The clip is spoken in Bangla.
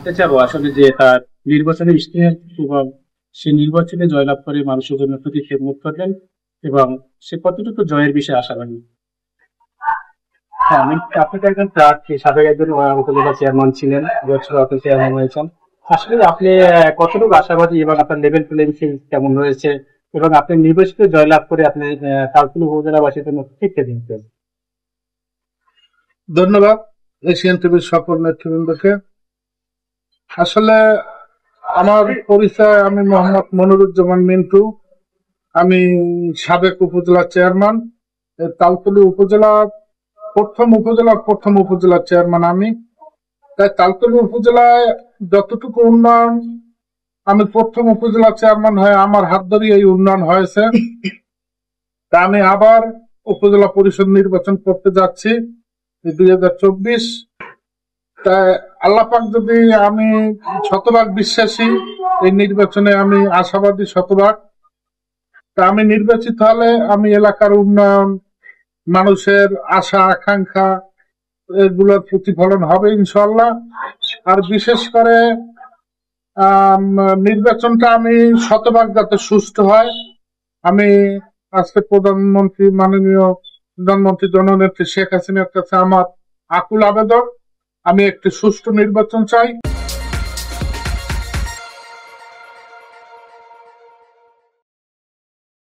জানতে চাবো আসলে যে তার নির্বাচনী ইশতেহার প্রভাব, সে নির্বাচনে জয়লাভ করে মানুষের জন্য প্রতি খেদমত করলেন এবং সে কতটুকু জয়ের বিষয়ে আশাবাদী। হ্যাঁ, আপনি তো একজন প্রার্থী, সাবেক একজন উপজেলা চেয়ারম্যান ছিলেন, 2 বছর আপনি চেয়ারম্যান হয়েছেন। আসলে আপনি কতটুকু আশাবাদী এবং আপনার লেভেল প্লেইং ফিল্ড কেমন রয়েছে এবং আপনি নির্বাচিত জয়লাভ করে আপনি তালতলী উপজেলাবাসীর জন্য কি দিচ্ছেন? ধন্যবাদ এশিয়ান টিভির সকল নেতৃবৃন্দকে। আসলে আমার পরিচয়, আমি মোহাম্মদ মনিরুজ্জামান মিন্টু। আমি সাবেক উপজেলা চেয়ারম্যান, তালতলী উপজেলা প্রথম উপজেলা চেয়ারম্যান আমি। তাই তালতলী উপজেলায় যতটুকু উন্নয়ন, আমি প্রথম উপজেলা চেয়ারম্যান হয়ে আমার হাত ধরে এই উন্নয়ন হয়েছে। তা আমি আবার উপজেলা পরিষদ নির্বাচন করতে যাচ্ছি 2024। তাই আল্লাহ পাক যদি, আমি শতভাগ বিশ্বাসী এই নির্বাচনে, আমি আশাবাদী শতভাগ। তা আমি নির্বাচিত হলে আমি এলাকার উন্নয়ন, মানুষের আশা আকাঙ্ক্ষা, এগুলোর প্রতিফলন হবে ইনশাল্লাহ। আর বিশেষ করে নির্বাচনটা আমি শতভাগ যাতে সুষ্ঠু হয়। আমি আজকে মাননীয় প্রধানমন্ত্রী জননেত্রী শেখ হাসিনার কাছে আমার আকুল আবেদন, আমি একটি সুষ্ঠু নির্বাচন চাই।